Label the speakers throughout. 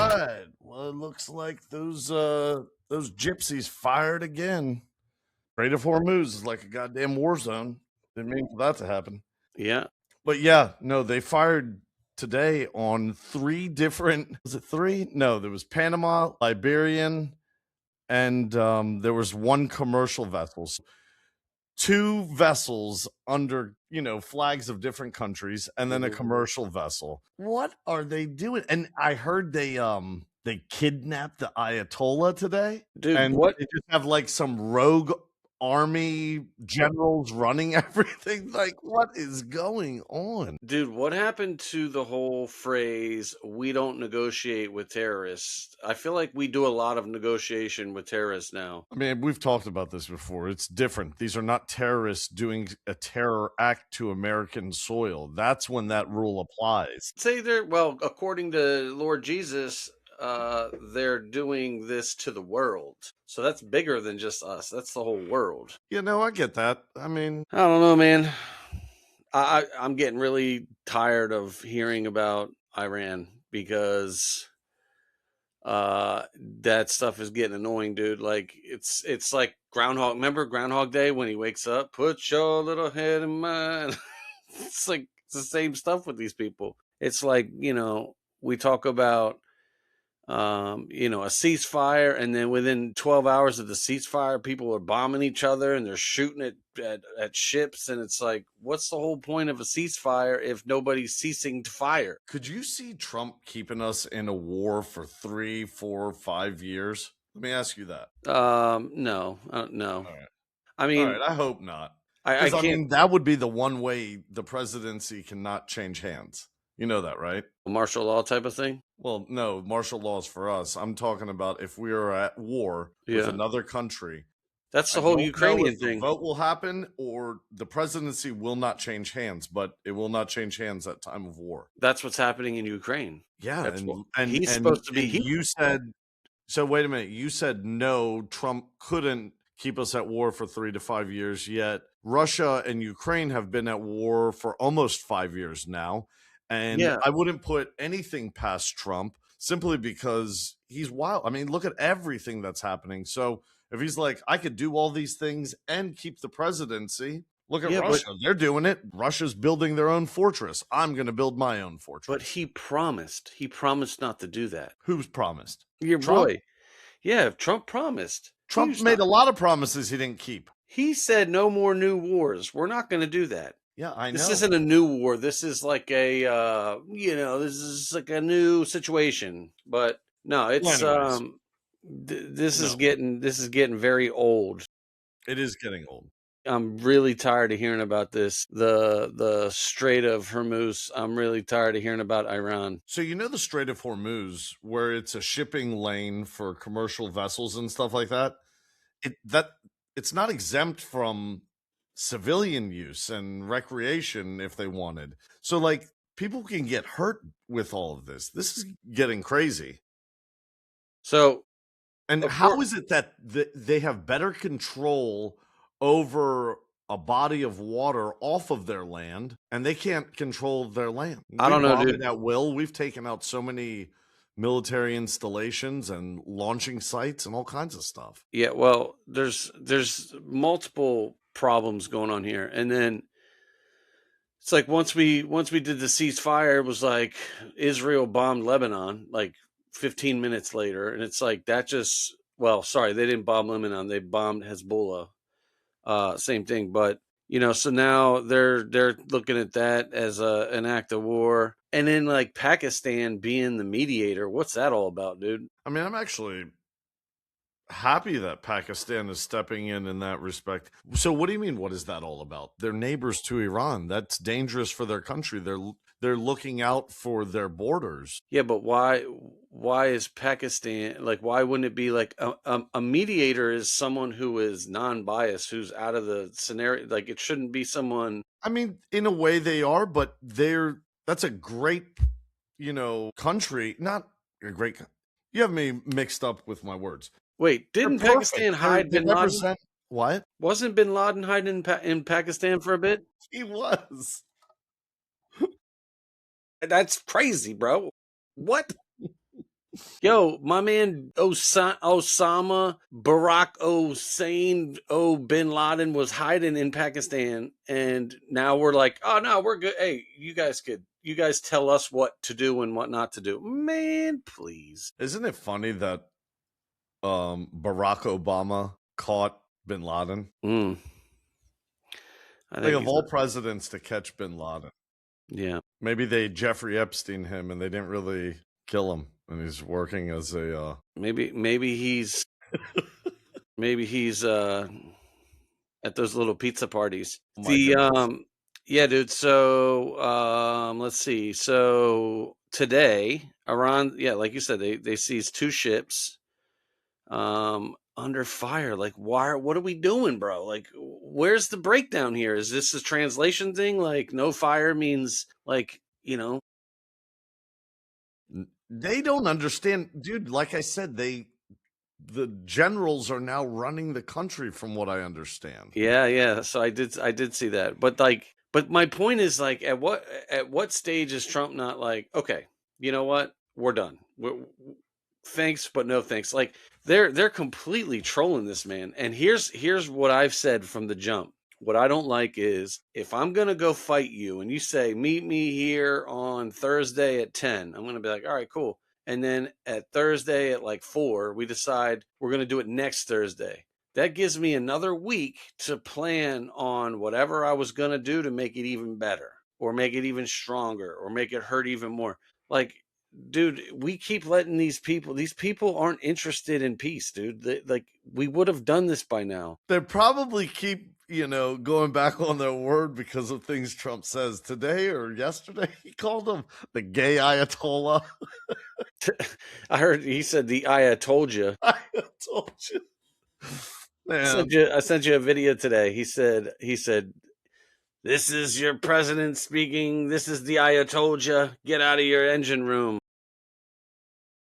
Speaker 1: right. Well, it looks like those gypsies fired again. Strait of Hormuz is like a goddamn war zone. Didn't mean for that to happen.
Speaker 2: Yeah.
Speaker 1: But yeah, no, they fired today on 3 different. Was it 3? No, there was Panama, Liberian, and there was 1 commercial vessel. 2 vessels under, flags of different countries, and then a commercial vessel. What are they doing? And I heard they kidnapped the Ayatollah today.
Speaker 2: Dude,
Speaker 1: And
Speaker 2: what?
Speaker 1: they just have like some rogue army generals running everything. Like, what is going on?
Speaker 2: Dude, what happened to the whole phrase, we don't negotiate with terrorists? I feel like we do a lot of negotiation with terrorists now.
Speaker 1: I mean, we've talked about this before. It's different. These are not terrorists doing a terror act to American soil. That's when that rule applies.
Speaker 2: Say according to Lord Jesus, they're doing this to the world. So that's bigger than just us. That's the whole world.
Speaker 1: I get that. I mean,
Speaker 2: I don't know, man. I'm getting really tired of hearing about Iran because that stuff is getting annoying, dude. Like it's like Groundhog. Remember Groundhog Day when he wakes up? Put your little head in mine. It's like it's the same stuff with these people. It's like, we talk about a ceasefire, and then within 12 hours of the ceasefire, people are bombing each other and they're shooting at ships, and it's like, what's the whole point of a ceasefire if nobody's ceasing to fire?
Speaker 1: Could you see Trump keeping us in a war for 3, 4, 5 years? Let me ask you that.
Speaker 2: No.
Speaker 1: All right.
Speaker 2: I mean,
Speaker 1: all right, I hope not.
Speaker 2: I can't.
Speaker 1: mean, that would be the one way the presidency cannot change hands. You know that, right?
Speaker 2: Martial law type of thing?
Speaker 1: Well, no, martial law is for us. I'm talking about if we are at war with another country.
Speaker 2: That's the whole Ukrainian thing.
Speaker 1: The vote will happen, or the presidency will not change hands, but it will not change hands at time of war.
Speaker 2: That's what's happening in Ukraine.
Speaker 1: Yeah, and
Speaker 2: he's supposed to be.
Speaker 1: You said so. Wait a minute. You said no. Trump couldn't keep us at war for 3 to 5 years. Yet Russia and Ukraine have been at war for almost 5 years now. And I wouldn't put anything past Trump simply because he's wild. I mean, look at everything that's happening. So if he's like, I could do all these things and keep the presidency, look at Russia. They're doing it. Russia's building their own fortress. I'm going to build my own fortress.
Speaker 2: But he promised. He promised not to do that.
Speaker 1: Who's promised?
Speaker 2: Your
Speaker 1: Trump?
Speaker 2: boy. Yeah, Trump promised.
Speaker 1: Trump made a lot of promises he didn't keep.
Speaker 2: He said no more new wars. We're not going to do that.
Speaker 1: Yeah, I know.
Speaker 2: This isn't a new war. This is like this is like a new situation. But no, it's this is getting very old.
Speaker 1: It is getting old.
Speaker 2: I'm really tired of hearing about this. The Strait of Hormuz. I'm really tired of hearing about Iran.
Speaker 1: So the Strait of Hormuz, where it's a shipping lane for commercial vessels and stuff like that. It's not exempt from civilian use and recreation if they wanted. So like people can get hurt with all of this. This is getting crazy.
Speaker 2: So,
Speaker 1: and how is it that they have better control over a body of water off of their land and they can't control their land?
Speaker 2: I don't know, dude.
Speaker 1: At will. We've taken out so many military installations and launching sites and all kinds of stuff.
Speaker 2: Yeah, well, there's multiple problems going on here, and then it's like once we did the ceasefire, it was like Israel bombed Lebanon like 15 minutes later, and it's like that just they didn't bomb Lebanon, they bombed Hezbollah. Same thing, but so now they're looking at that as an act of war, and then like Pakistan being the mediator. What's that all about, dude?
Speaker 1: I mean, I'm actually happy that Pakistan is stepping in that respect. So what do you mean, what is that all about? They're neighbors to Iran. That's dangerous for their country. They're looking out for their borders.
Speaker 2: Yeah, but why is Pakistan, like, why wouldn't it be like a mediator is someone who is non-biased, who's out of the scenario? Like, it shouldn't be someone.
Speaker 1: I mean, in a way they are, but that's a great, country, not a great. You have me mixed up with my words.
Speaker 2: Wait, didn't Pakistan hide Bin Laden?
Speaker 1: What?
Speaker 2: Wasn't Bin Laden hiding in Pakistan for a bit?
Speaker 1: He was.
Speaker 2: That's crazy, bro. What? Yo, my man Osama Barack Hussein Bin Laden was hiding in Pakistan, and now we're like, oh no, we're good. Hey, you guys tell us what to do and what not to do. Man, please.
Speaker 1: Isn't it funny that Barack Obama caught bin Laden?
Speaker 2: Mm, I
Speaker 1: Like,
Speaker 2: think
Speaker 1: of
Speaker 2: he's
Speaker 1: all presidents to catch bin Laden.
Speaker 2: yeah.
Speaker 1: Maybe they Jeffrey Epstein him and they didn't really kill him, and he's working as a
Speaker 2: Maybe he's at those little pizza parties.
Speaker 1: oh my goodness.
Speaker 2: Yeah, dude. So let's see. So today, Iran, yeah, like you said, they seized 2 ships under fire. Like, why? What are we doing, bro? Like, where's the breakdown here? Is this a translation thing? Like, no fire means like,
Speaker 1: They don't understand, dude. Like I said, the generals are now running the country, from what I understand.
Speaker 2: yeah. So I did see that. But my point is, like, at what stage is Trump not like, okay, you know what? We're done. Thanks, but no thanks. Like, they're completely trolling this man. And here's what I've said from the jump. What I don't like is, if I'm gonna go fight you and you say meet me here on Thursday at 10, I'm gonna be like, all right, cool. And then at Thursday at like 4, we decide we're gonna do it next Thursday. That gives me another week to plan on whatever I was gonna do to make it even better, or make it even stronger, or make it hurt even more. Like, dude, we keep letting these people aren't interested in peace, dude. Like, we would have done this by now.
Speaker 1: They probably keep, going back on their word because of things Trump says today or yesterday. He called him the gay Ayatollah.
Speaker 2: I heard he said the I told you.
Speaker 1: I told you, man.
Speaker 2: I sent you a video today. He said this is your president speaking. This is the I told you. Get out of your engine room.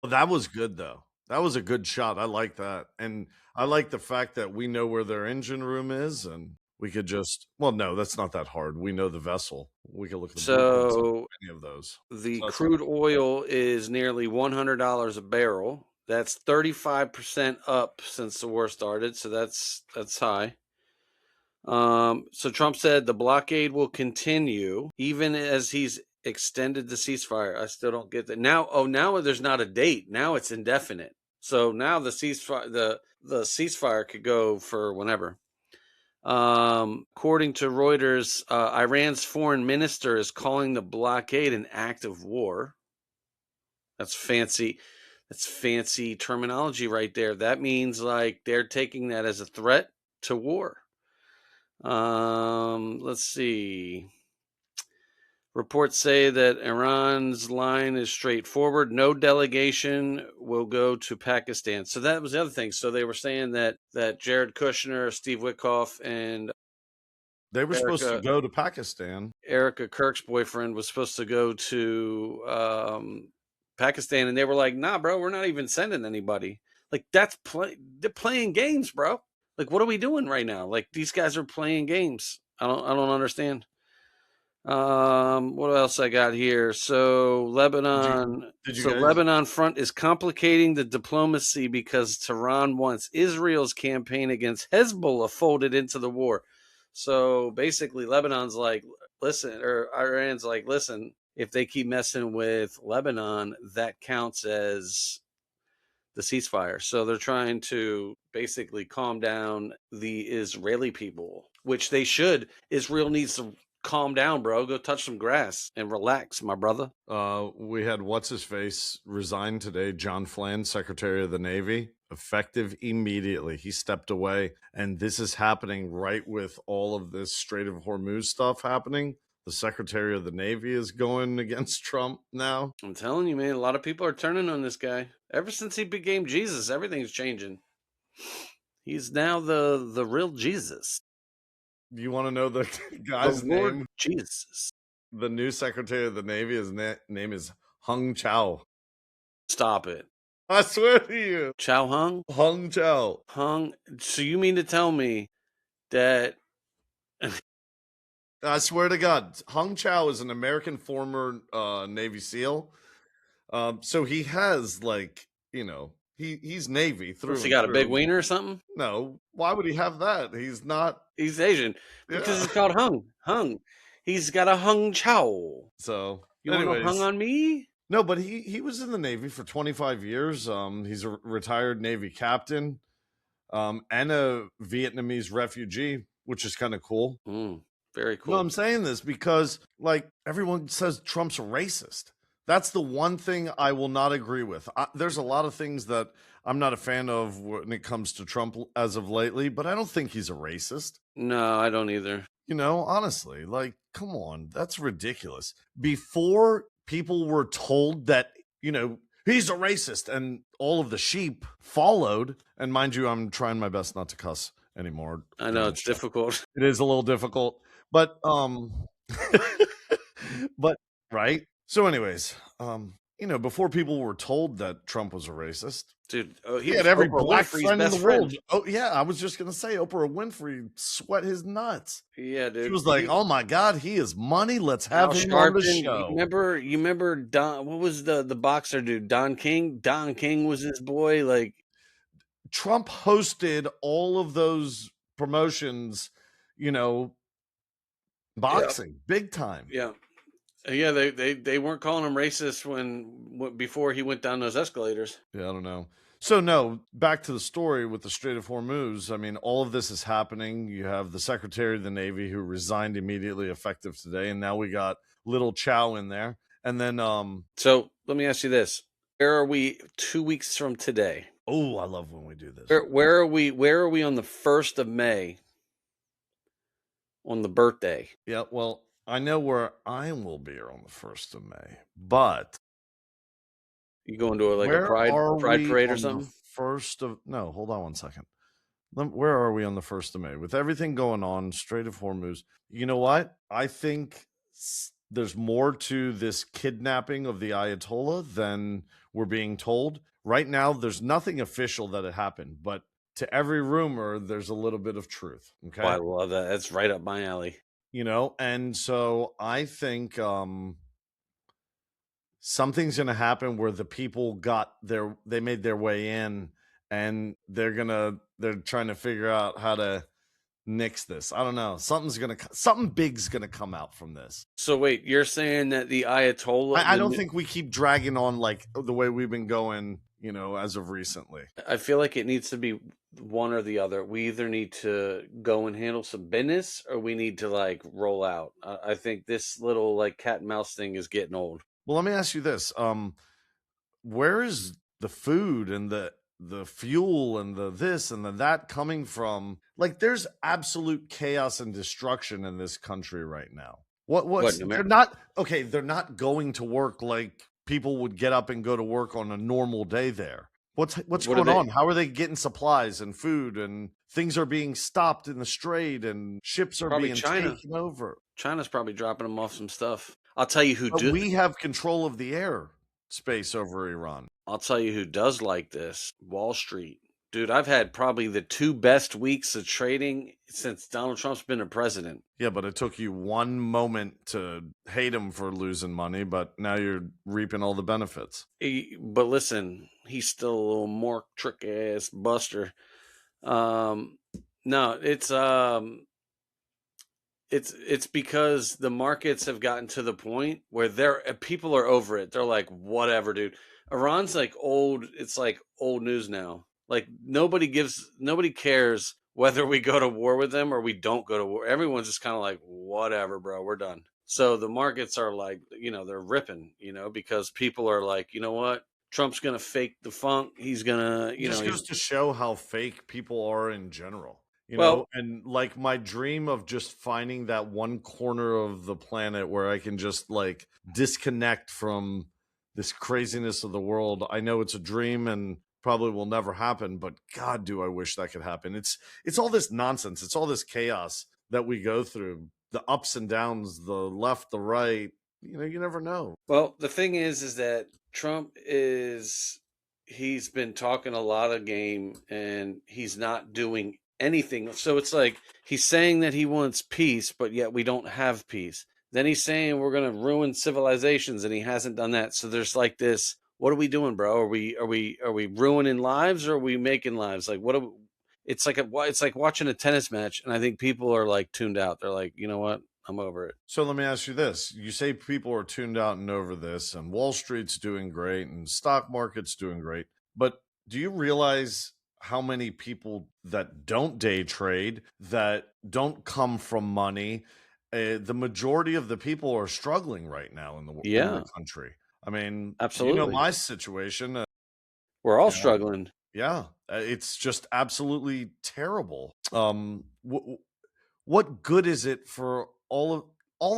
Speaker 1: That was good though. That was a good shot. I like that, and I like the fact that we know where their engine room is, and we could just. Well, no, that's not that hard. We know the vessel. We can look at the blueprints of
Speaker 2: So
Speaker 1: any of those.
Speaker 2: the
Speaker 1: So that's not
Speaker 2: crude oil is nearly $100 a barrel. That's 35% up since the war started. So that's high. So Trump said the blockade will continue even as he's extended the ceasefire. I still don't get that. Now there's not a date. Now it's indefinite. So now the ceasefire could go for whenever. According to Reuters, Iran's foreign minister is calling the blockade an act of war. That's fancy. That's fancy terminology right there. That means, like, they're taking that as a threat to war. Let's see. Reports say that Iran's line is straightforward. No delegation will go to Pakistan. So that was the other thing. So they were saying that Jared Kushner, Steve Witkoff, and
Speaker 1: They were supposed to
Speaker 2: Erica
Speaker 1: go to Pakistan.
Speaker 2: Erica Kirk's boyfriend was supposed to go to Pakistan, and they were like, "Nah, bro, we're not even sending anybody." Like, they're playing games, bro. Like, what are we doing right now? Like, these guys are playing games. I don't understand. What else I got here? So
Speaker 1: Did you
Speaker 2: Lebanon.
Speaker 1: did you
Speaker 2: So
Speaker 1: guys
Speaker 2: Lebanon front is complicating the diplomacy because Tehran wants Israel's campaign against Hezbollah folded into the war. So basically, Lebanon's like, listen, or Iran's like, listen, if they keep messing with Lebanon, that counts as the ceasefire. So they're trying to basically calm down the Israeli people, which they should. Israel needs to calm down, bro. Go touch some grass and relax, my brother.
Speaker 1: we had what's his face resign today, John Flynn, Secretary of the Navy, effective immediately. He stepped away, and this is happening right with all of this Strait of Hormuz stuff happening. The Secretary of the Navy is going against Trump now.
Speaker 2: I'm telling you, man, a lot of people are turning on this guy. Ever since he became Jesus, everything's changing. He's now the real Jesus.
Speaker 1: You want to know the
Speaker 2: The
Speaker 1: guy's
Speaker 2: Lord
Speaker 1: name?
Speaker 2: Jesus.
Speaker 1: The new Secretary of the Navy, his name is Hung Chow.
Speaker 2: Stop it.
Speaker 1: I swear to you.
Speaker 2: Chow Hung?
Speaker 1: Hung Chow.
Speaker 2: Hung. So you mean to tell me that
Speaker 1: I swear to God, Hung Chow is an American former Navy SEAL. So he has like, he's Navy
Speaker 2: Unless
Speaker 1: through
Speaker 2: he
Speaker 1: and
Speaker 2: got a big
Speaker 1: through.
Speaker 2: wiener or something.
Speaker 1: No, why would he have that? He's not.
Speaker 2: He's Asian because
Speaker 1: Yeah.
Speaker 2: he's called Hung. Hung. He's got a Hung Chow.
Speaker 1: So,
Speaker 2: You want to hung
Speaker 1: anyways,
Speaker 2: on me?
Speaker 1: no, but he was in the Navy for 25 years. He's a retired Navy captain, and a Vietnamese refugee, which is kind of cool.
Speaker 2: Very
Speaker 1: No,
Speaker 2: cool.
Speaker 1: I'm saying this because, like, everyone says Trump's a racist. That's the one thing I will not agree with. There's a lot of things that I'm not a fan of when it comes to Trump as of lately, but I don't think he's a racist.
Speaker 2: No, I don't either.
Speaker 1: Honestly, like, come on, that's ridiculous. Before people were told that, he's a racist and all of the sheep followed, and mind you, I'm trying my best not to cuss anymore.
Speaker 2: I know
Speaker 1: during the
Speaker 2: it's
Speaker 1: show.
Speaker 2: difficult.
Speaker 1: It is a little difficult, but but right. So, anyways, before people were told that Trump was a racist,
Speaker 2: Dude, he
Speaker 1: he had
Speaker 2: was
Speaker 1: every
Speaker 2: Oprah
Speaker 1: black
Speaker 2: Winfrey's
Speaker 1: friend in
Speaker 2: best
Speaker 1: the
Speaker 2: friend.
Speaker 1: world. Oh yeah, I was just gonna say Oprah Winfrey sweat his nuts.
Speaker 2: Yeah, dude.
Speaker 1: She was like, "Oh my God, he is money. Let's have
Speaker 2: Al
Speaker 1: him on the
Speaker 2: Sharpton.
Speaker 1: show."
Speaker 2: You remember Don? What was the boxer dude? Don King. Don King was his boy. Like
Speaker 1: Trump hosted all of those promotions,
Speaker 2: yeah,
Speaker 1: boxing big time.
Speaker 2: yeah. Yeah, they weren't calling him racist before he went down those escalators.
Speaker 1: Yeah, I don't know. So no, back to the story with the Strait of Hormuz. I mean, all of this is happening. You have the Secretary of the Navy who resigned immediately effective today, and now we got little Chow in there. And then
Speaker 2: So let me ask you this: where are we 2 weeks from today?
Speaker 1: oh, I love when we do this.
Speaker 2: Where are we? Where are we on the 1st of May? On the birthday.
Speaker 1: Yeah, well, I know where I will be on the 1st of May, but
Speaker 2: You going to like a
Speaker 1: where are
Speaker 2: pride
Speaker 1: we
Speaker 2: parade or
Speaker 1: on the
Speaker 2: something?
Speaker 1: first of no, hold on one second. Where are we on the 1st of May? With everything going on, Strait of Hormuz, you know what? I think there's more to this kidnapping of the Ayatollah than we're being told. Right now, there's nothing official that it happened, but to every rumor, there's a little bit of truth. Okay.
Speaker 2: Oh, I love that. That's right up my alley.
Speaker 1: And so I think something's going to happen where the people they made their way in, and they're trying to figure out how to nix this. I don't know. Something big's gonna come out from this.
Speaker 2: So wait, you're saying that the Ayatollah?
Speaker 1: I don't think we keep dragging on like the way we've been going, as of recently.
Speaker 2: I feel like it needs to be one or the other. We either need to go and handle some business, or we need to like roll out. I think this little like cat and mouse thing is getting old.
Speaker 1: Well, let me ask you this: where is the food and the fuel and the this and the that coming from? Like, there's absolute chaos and destruction in this country right now.
Speaker 2: What,
Speaker 1: They're not okay. They're not going to work like people would get up and go to work on a normal day there. What's
Speaker 2: What are
Speaker 1: going
Speaker 2: they?
Speaker 1: on? How are they getting supplies and food, and things are being stopped in the strait and ships are
Speaker 2: Probably
Speaker 1: being
Speaker 2: China.
Speaker 1: taken over?
Speaker 2: China's probably dropping them off some stuff. I'll tell you who
Speaker 1: But
Speaker 2: do.
Speaker 1: we have control of the air space over Iran.
Speaker 2: I'll tell you who does like this. Wall Street. Dude, I've had probably the 2 best weeks of trading since Donald Trump's been a president.
Speaker 1: Yeah, but it took you one moment to hate him for losing money, but now you're reaping all the benefits.
Speaker 2: But listen, he's still a little more trick ass buster. No, it's because the markets have gotten to the point where people are over it. They're like, whatever, dude. Iran's like old. It's like old news now. Like nobody cares whether we go to war with them or we don't go to war. Everyone's just kind of like, whatever, bro, we're done. So the markets are like, they're ripping, because people are like, you know what? Trump's gonna fake the funk. He's gonna,
Speaker 1: It just goes to show how fake people are in general.
Speaker 2: Well,
Speaker 1: And like my dream of just finding that one corner of the planet where I can just like disconnect from this craziness of the world. I know it's a dream and probably will never happen, but God, do I wish that could happen. It's all this nonsense. It's all this chaos that we go through, the ups and downs, the left, the right. You never know.
Speaker 2: Well, the thing is that he's been talking a lot of game and he's not doing anything. So it's like he's saying that he wants peace, but yet we don't have peace. Then he's saying we're going to ruin civilizations and he hasn't done that. So there's like this what are we doing, bro? Are we ruining lives, or are we making lives? Like, what? It's like watching a tennis match, and I think people are like tuned out. They're like, you know what? I'm over it.
Speaker 1: So let me ask you this. You say people are tuned out and over this, and Wall Street's doing great and stock market's doing great. But do you realize how many people that don't day trade, that don't come from money? The majority of the people are struggling right now in the
Speaker 2: Yeah,
Speaker 1: country. I mean, you know
Speaker 2: absolutely.
Speaker 1: my situation.
Speaker 2: We're all
Speaker 1: You know,
Speaker 2: struggling.
Speaker 1: yeah, it's just absolutely terrible. What good is it for all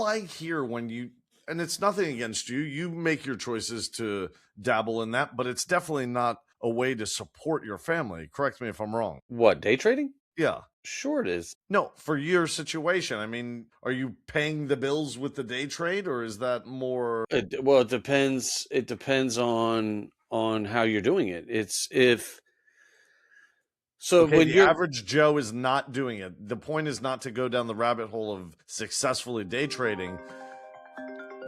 Speaker 1: I hear when you, and it's nothing against you, you make your choices to dabble in that, but it's definitely not a way to support your family. Correct me if I'm wrong.
Speaker 2: What, day trading?
Speaker 1: Yeah.
Speaker 2: Sure, it is.
Speaker 1: No, for your situation, I mean, are you paying the bills with the day trade, or is that more
Speaker 2: Well, it depends. It depends on how you're doing it. It's if so
Speaker 1: okay,
Speaker 2: when
Speaker 1: the
Speaker 2: you're
Speaker 1: average Joe is not doing it. The point is not to go down the rabbit hole of successfully day trading.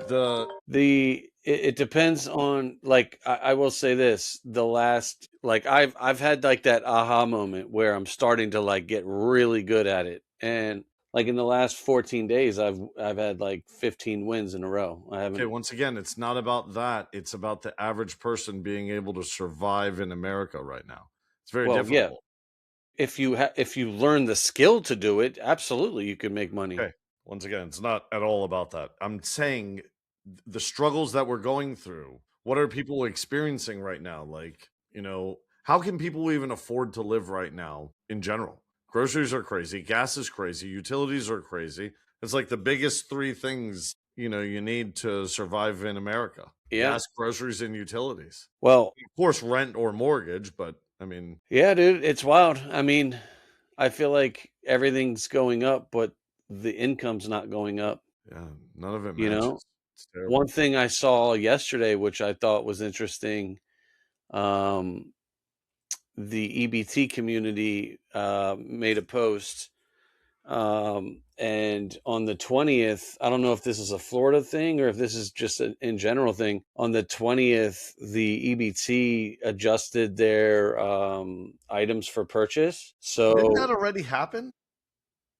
Speaker 1: The
Speaker 2: it depends on, like, I will say this, the last, like, I've had like that aha moment where I'm starting to like get really good at it, and like in the last 14 days I've had like 15 wins in a row. I
Speaker 1: Okay,
Speaker 2: haven't.
Speaker 1: once again, it's not about that. It's about the average person being able to survive in America right now. It's very
Speaker 2: Well, yeah,
Speaker 1: difficult.
Speaker 2: if you learn the skill to do it, absolutely you can make money.
Speaker 1: Okay, once again, it's not at all about that. I'm saying the struggles that we're going through. What are people experiencing right now? Like, how can people even afford to live right now in general? Groceries are crazy, gas is crazy, utilities are crazy. It's like the biggest three things, you need to survive in America:
Speaker 2: Yeah.
Speaker 1: gas, groceries, and utilities.
Speaker 2: Well,
Speaker 1: Of course, rent or mortgage, but I mean,
Speaker 2: yeah, dude, it's wild. I mean, I feel like everything's going up, but the income's not going up,
Speaker 1: yeah, none of it
Speaker 2: you know?
Speaker 1: matches. It's terrible.
Speaker 2: One thing I saw yesterday, which I thought was interesting, um, the EBT community made a post. And on the 20th, I don't know if this is a Florida thing or if this is just an in general thing. On the 20th, the EBT adjusted their items for purchase.
Speaker 1: Didn't
Speaker 2: So
Speaker 1: that already happen?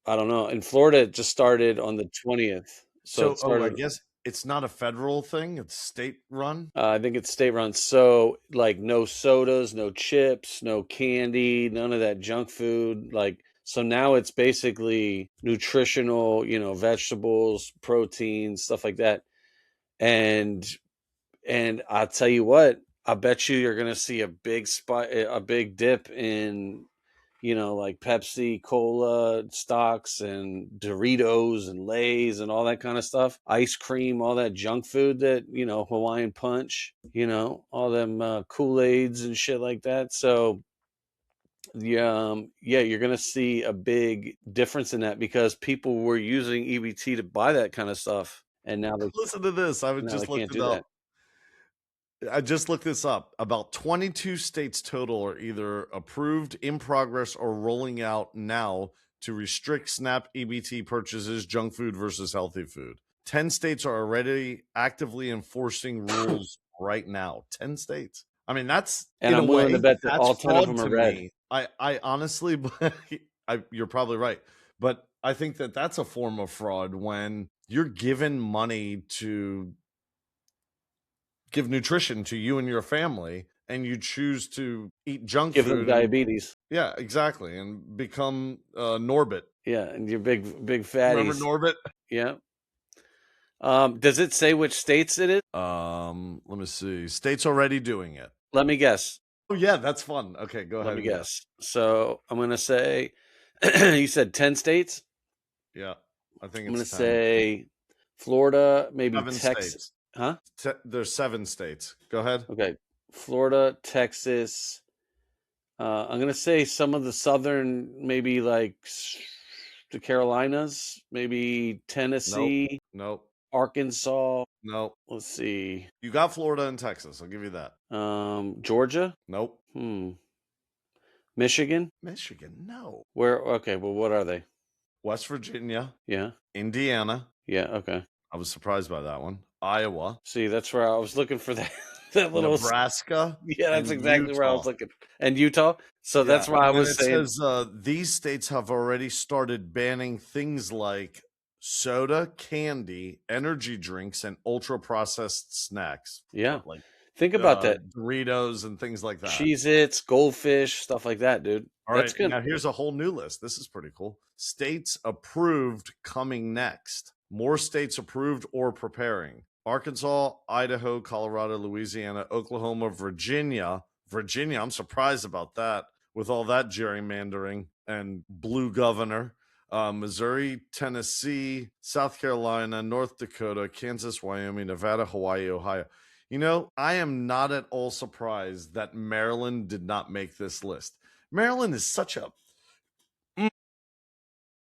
Speaker 2: I don't know. In Florida, it just started on the 20th. So
Speaker 1: So,
Speaker 2: it
Speaker 1: oh, I
Speaker 2: started,
Speaker 1: guess it's not a federal thing, it's state run?
Speaker 2: I think it's state run. So, like, no sodas, no chips, no candy, none of that junk food. Like, so now it's basically nutritional, vegetables, protein, stuff like that. And I'll tell you what, I bet you're gonna see a big spike, a big dip in, like Pepsi, Cola stocks and Doritos and Lay's and all that kind of stuff. Ice cream, all that junk food that, Hawaiian Punch, all them Kool-Aids and shit like that. So yeah, you're gonna see a big difference in that because people were using EBT to buy that kind of stuff, and
Speaker 1: Listen to this, I would
Speaker 2: now they
Speaker 1: just looked
Speaker 2: can't
Speaker 1: it
Speaker 2: do
Speaker 1: up.
Speaker 2: that.
Speaker 1: I just looked this up. About 22 states total are either approved, in progress, or rolling out now to restrict SNAP EBT purchases, junk food versus healthy food. 10 states are already actively enforcing rules right now. 10 states. I mean, that's
Speaker 2: And
Speaker 1: in a
Speaker 2: I'm willing to
Speaker 1: way,
Speaker 2: bet that
Speaker 1: that's
Speaker 2: all 10 of
Speaker 1: fraud
Speaker 2: them are
Speaker 1: to
Speaker 2: red.
Speaker 1: me. I honestly, you're probably right. But I think that that's a form of fraud when you're given money to give nutrition to you and your family and you choose to eat junk
Speaker 2: Give them
Speaker 1: food and
Speaker 2: diabetes.
Speaker 1: yeah, exactly, and become Norbit.
Speaker 2: Yeah, and your big
Speaker 1: Remember
Speaker 2: fatties.
Speaker 1: Norbit?
Speaker 2: Yeah. Does it say which states it is?
Speaker 1: Let me see. States already doing it.
Speaker 2: Let me guess.
Speaker 1: Oh yeah, that's fun. Okay, go
Speaker 2: Let
Speaker 1: ahead
Speaker 2: me
Speaker 1: and guess.
Speaker 2: guess. So I'm gonna say you said 10 states.
Speaker 1: Yeah, I think
Speaker 2: I'm gonna
Speaker 1: it's 10.
Speaker 2: say Florida, maybe
Speaker 1: 7
Speaker 2: Texas.
Speaker 1: states.
Speaker 2: Huh?
Speaker 1: There's 7 states. Go ahead.
Speaker 2: Okay. Florida, Texas. I'm gonna say some of the southern, maybe like the Carolinas, maybe
Speaker 1: Nope.
Speaker 2: Tennessee,
Speaker 1: Nope.
Speaker 2: Arkansas.
Speaker 1: Nope.
Speaker 2: Let's see.
Speaker 1: You got Florida and Texas. I'll give you that.
Speaker 2: Georgia.
Speaker 1: Nope.
Speaker 2: Michigan.
Speaker 1: Michigan. No.
Speaker 2: Where? Okay. Well, what are they?
Speaker 1: West Virginia,
Speaker 2: Yeah.
Speaker 1: Indiana.
Speaker 2: Yeah. Okay.
Speaker 1: I was surprised by that one. Iowa.
Speaker 2: See, that's where I was looking for that. That little,
Speaker 1: Nebraska,
Speaker 2: yeah, that's
Speaker 1: and
Speaker 2: exactly where I was
Speaker 1: Utah.
Speaker 2: looking. And Utah. So
Speaker 1: Yeah,
Speaker 2: that's why I
Speaker 1: and
Speaker 2: was
Speaker 1: it
Speaker 2: saying,
Speaker 1: says these states have already started banning things like soda, candy, energy drinks, and ultra processed snacks,
Speaker 2: yeah.
Speaker 1: like
Speaker 2: Think about that.
Speaker 1: Doritos and things like that.
Speaker 2: Cheez-Its, goldfish, stuff like that, dude.
Speaker 1: All
Speaker 2: That's
Speaker 1: right,
Speaker 2: good.
Speaker 1: now here's a whole new list. This is pretty cool. States approved coming next. More states approved or preparing. Arkansas, Idaho, Colorado, Louisiana, Oklahoma, Virginia. Virginia, I'm surprised about that with all that gerrymandering and blue governor. Missouri, Tennessee, South Carolina, North Dakota, Kansas, Wyoming, Nevada, Hawaii, Ohio. You know, I am not at all surprised that Maryland did not make this list. Maryland is such a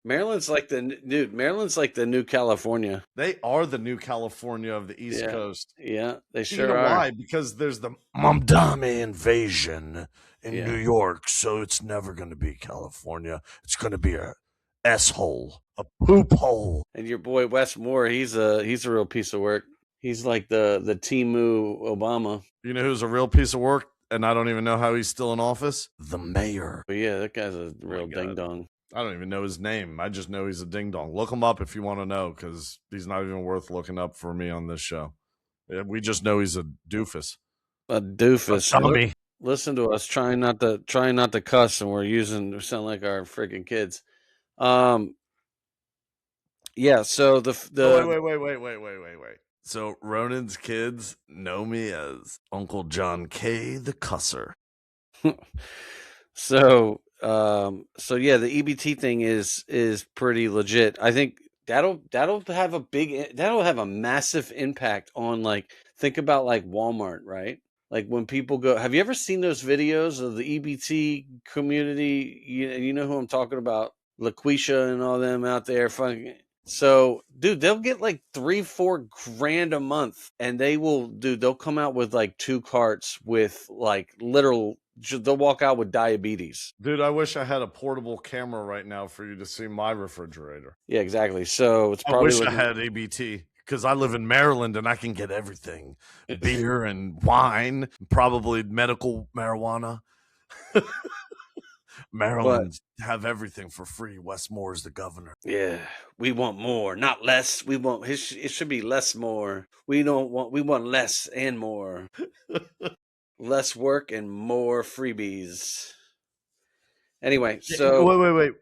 Speaker 2: Maryland's like Maryland's like the new California.
Speaker 1: they are the new California of the East
Speaker 2: Yeah.
Speaker 1: Coast.
Speaker 2: Yeah, they
Speaker 1: You
Speaker 2: sure
Speaker 1: know
Speaker 2: are.
Speaker 1: why? Because there's the Mamdani invasion in
Speaker 2: Yeah.
Speaker 1: New York, so it's never going to be California. It's going to be a s-hole, a poop hole.
Speaker 2: And your boy Wes Moore, he's a real piece of work. He's like the Timu Obama.
Speaker 1: You know who's a real piece of work, and I don't even know how he's still in office? The mayor.
Speaker 2: But yeah, that guy's a real
Speaker 1: God.
Speaker 2: ding dong.
Speaker 1: I don't even know his name. I just know he's a ding dong. Look him up if you want to know, because he's not even worth looking up for me on this show. We just know he's a doofus.
Speaker 2: A doofus.
Speaker 1: A dummy.
Speaker 2: Listen to us trying not to cuss, and we sound like our freaking kids. Yeah. So
Speaker 1: Wait. So Ronan's kids know me as Uncle John K. the Cusser.
Speaker 2: So yeah, the EBT thing is pretty legit. I think that'll have a massive impact on, like, think about like Walmart, right? Like when people go, have you ever seen those videos of the EBT community? You know who I'm talking about, LaQuisha and all them out there fucking. So, dude, they'll get like $3-4 grand a month, and they'll come out with like 2 carts with like literal. They'll walk out with diabetes.
Speaker 1: Dude, I wish I had a portable camera right now for you to see my refrigerator.
Speaker 2: Yeah, exactly. So it's
Speaker 1: I
Speaker 2: probably
Speaker 1: wish I had EBT, because I live in Maryland and I can get everything. Beer and wine, probably medical marijuana. Maryland have everything for free. Wes Moore's the governor.
Speaker 2: Yeah, we want more, not less. We want it should be less more. We want less and more. Less work and more freebies. Anyway, so
Speaker 1: wait.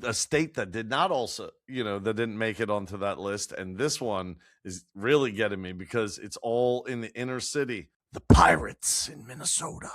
Speaker 1: A state that did not also, that didn't make it onto that list, and this one is really getting me because it's all in the inner city. The Pirates in Minnesota.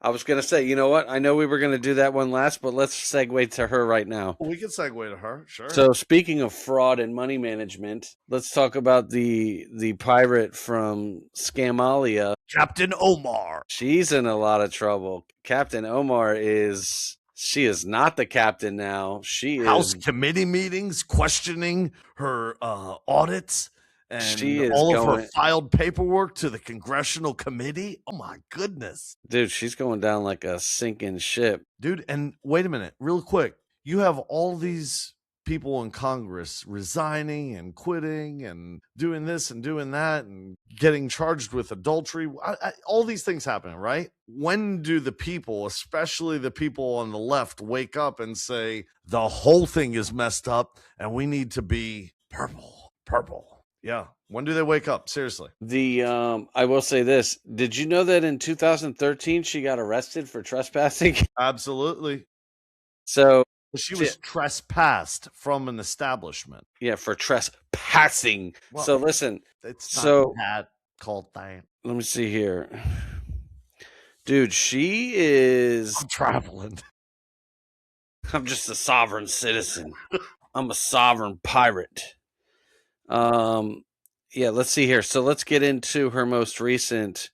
Speaker 2: I was going to say, you know what? I know we were going to do that one last, but let's segue to her right now.
Speaker 1: We can segue to her, sure.
Speaker 2: So speaking of fraud and money management, let's talk about the pirate from Scamalia.
Speaker 1: Captain Omar.
Speaker 2: She's in a lot of trouble. Captain Omar she is not the captain now. She
Speaker 1: House
Speaker 2: is
Speaker 1: committee meetings questioning her audits and
Speaker 2: she is
Speaker 1: all of her filed paperwork to the congressional committee. Oh my goodness.
Speaker 2: Dude, she's going down like a sinking ship.
Speaker 1: Dude, and wait a minute, real quick. You have all these people in Congress resigning and quitting and doing this and doing that and getting charged with adultery. All these things happen, right? When do the people, especially the people on the left, wake up and say the whole thing is messed up and we need to be purple? Yeah. When do they wake up? Seriously.
Speaker 2: I will say this. Did you know that in 2013 she got arrested for trespassing?
Speaker 1: Absolutely.
Speaker 2: So
Speaker 1: she was trespassed from an establishment.
Speaker 2: Yeah, for trespassing. Well, so listen.
Speaker 1: It's not that called that.
Speaker 2: Let me see here. Dude, she is
Speaker 1: traveling.
Speaker 2: I'm just a sovereign citizen. I'm a sovereign pirate. Yeah, let's see here. So let's get into her most recent.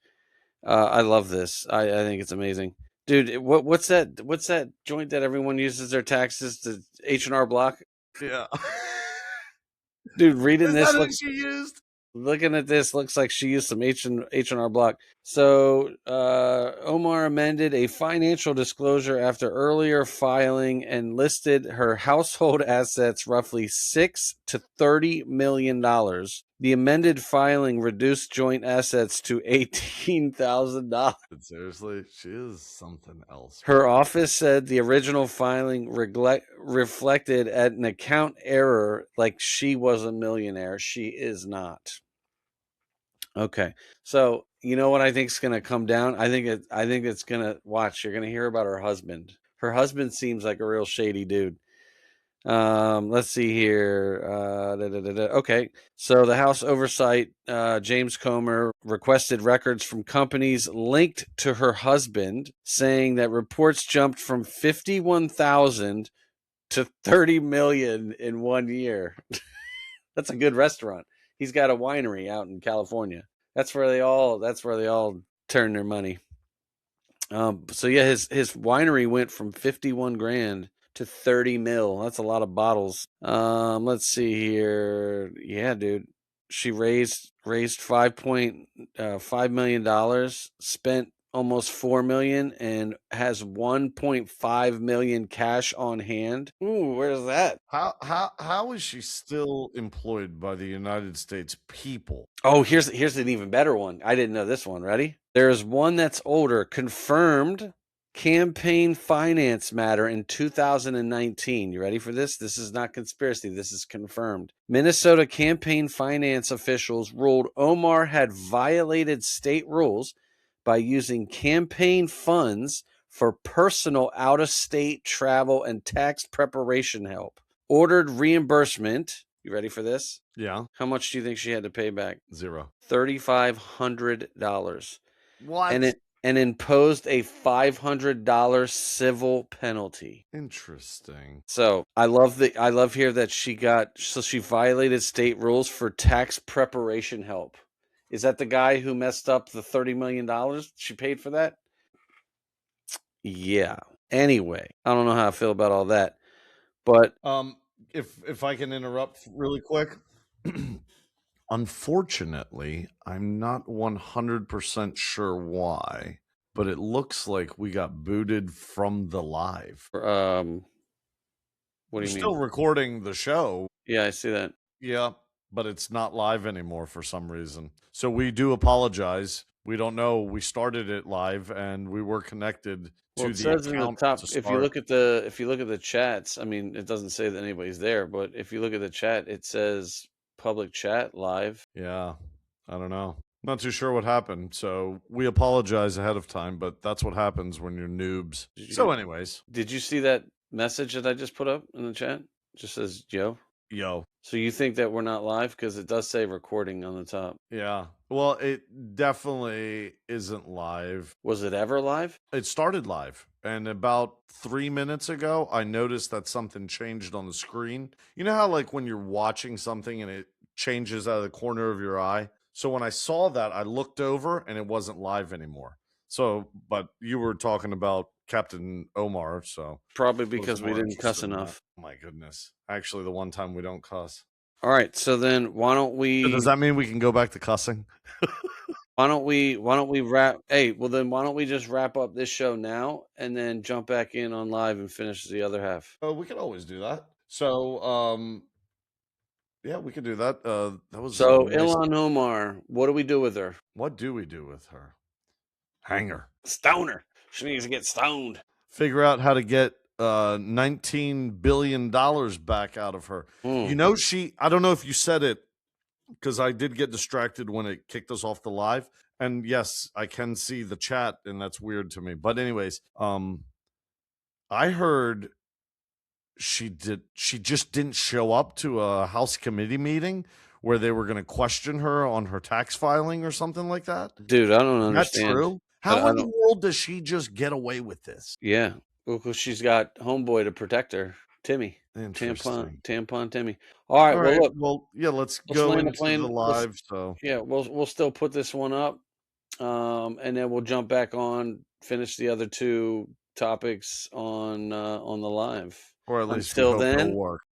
Speaker 2: I love this. I think it's amazing, dude. What's that joint that everyone uses their taxes to H&R Block?
Speaker 1: Yeah,
Speaker 2: dude. Reading this,
Speaker 1: looking
Speaker 2: at this, looks like she used some H&R Block. So Omar amended a financial disclosure after earlier filing and listed her household assets roughly $6 to $30 million The amended filing reduced joint assets to $18,000.
Speaker 1: Seriously, she is something else.
Speaker 2: Her office said the original filing reflected an account error, like she was a millionaire. She is not. Okay, so you know what I think is going to come down? I think it's going to watch. You're going to hear about her husband. Her husband seems like a real shady dude. Let's see here. Okay, so the House Oversight, James Comer, requested records from companies linked to her husband, saying that reports jumped from 51,000 to 30 million in 1 year. That's a good restaurant. He's got a winery out in California. That's where they all turn their money. So yeah, his winery went from 51 grand to 30 mil. That's a lot of bottles. Let's see here. Yeah, dude. She raised $5.5 million, spent almost 4 million, and has 1.5 million cash on hand. Ooh, where's that?
Speaker 1: How is she still employed by the United States people?
Speaker 2: Oh, here's an even better one. I didn't know this one. Ready? There's one that's older. Confirmed campaign finance matter in 2019. You ready for this? This is not conspiracy. This is confirmed. Minnesota campaign finance officials ruled Omar had violated state rules by using campaign funds for personal out-of-state travel and tax preparation help. Ordered reimbursement. You ready for this?
Speaker 1: Yeah.
Speaker 2: How much do you think she had to pay back?
Speaker 1: Zero.
Speaker 2: $3,500.
Speaker 1: What?
Speaker 2: And imposed a $500 civil penalty.
Speaker 1: Interesting.
Speaker 2: So I love here that she violated state rules for tax preparation help. Is that the guy who messed up the $30 million? She paid for that? Yeah. Anyway, I don't know how I feel about all that. But
Speaker 1: if I can interrupt really quick. Unfortunately, I'm not 100% sure why, but it looks like we got booted from the live.
Speaker 2: what do
Speaker 1: We're
Speaker 2: you mean?
Speaker 1: still recording the show.
Speaker 2: Yeah, I see that.
Speaker 1: Yeah, but it's not live anymore for some reason. So we do apologize. We don't know. We started it live and we were connected
Speaker 2: Well,
Speaker 1: to
Speaker 2: it
Speaker 1: the
Speaker 2: says in the
Speaker 1: account
Speaker 2: top,
Speaker 1: to
Speaker 2: if you
Speaker 1: start.
Speaker 2: look at the chats, I mean, it doesn't say that anybody's there, but if you look at the chat, it says public chat live.
Speaker 1: Yeah, I don't know. Not too sure what happened. So we apologize ahead of time, but that's what happens when you're noobs. So, anyways,
Speaker 2: Did you see that message that I just put up in the chat? It just says Joe.
Speaker 1: yo.
Speaker 2: So you think that we're not live because it does say recording on the top?
Speaker 1: Yeah. Well, it definitely isn't live.
Speaker 2: Was it ever live?
Speaker 1: It started live. And about 3 minutes ago, I noticed that something changed on the screen. You know how, like, when you're watching something and it changes out of the corner of your eye? So when I saw that, I looked over and it wasn't live anymore. So, but you were talking about Captain Omar. So
Speaker 2: Probably
Speaker 1: I was
Speaker 2: because we
Speaker 1: more
Speaker 2: didn't cuss
Speaker 1: interested in that.
Speaker 2: enough.
Speaker 1: Oh my goodness. Actually, the one time we don't cuss.
Speaker 2: All right. So then why don't
Speaker 1: So
Speaker 2: we,
Speaker 1: does that mean we can go back to cussing?
Speaker 2: why don't we wrap, hey, well then why don't we just wrap up this show now and then jump back in on live and finish the other half?
Speaker 1: Oh, we could always do that. So, yeah, we could do that. That was
Speaker 2: So
Speaker 1: nice.
Speaker 2: Ilhan Omar, what do we do with her?
Speaker 1: What do we do with her? Hang her.
Speaker 2: Stone her. She needs to get stoned.
Speaker 1: Figure out how to get $19 billion back out of her. You know, I don't know if you said it because I did get distracted when it kicked us off the live. And yes, I can see the chat, and that's weird to me. But anyways, I heard she just didn't show up to a House committee meeting where they were going to question her on her tax filing or something like that.
Speaker 2: Dude, I don't
Speaker 1: Is that
Speaker 2: understand.
Speaker 1: true? How in the world does she just get away with this?
Speaker 2: Yeah. Well, because she's got homeboy to protect her. Timmy.
Speaker 1: Interesting.
Speaker 2: Tampon Timmy. All right.
Speaker 1: All
Speaker 2: Well,
Speaker 1: right.
Speaker 2: look.
Speaker 1: Well, yeah, let's
Speaker 2: Let's
Speaker 1: go
Speaker 2: land the
Speaker 1: into
Speaker 2: plane.
Speaker 1: the live. So
Speaker 2: Yeah, we'll still put this one up. And then we'll jump back on, finish the other two topics on the live.
Speaker 1: or at least
Speaker 2: Until
Speaker 1: we hope it'll
Speaker 2: then,
Speaker 1: work.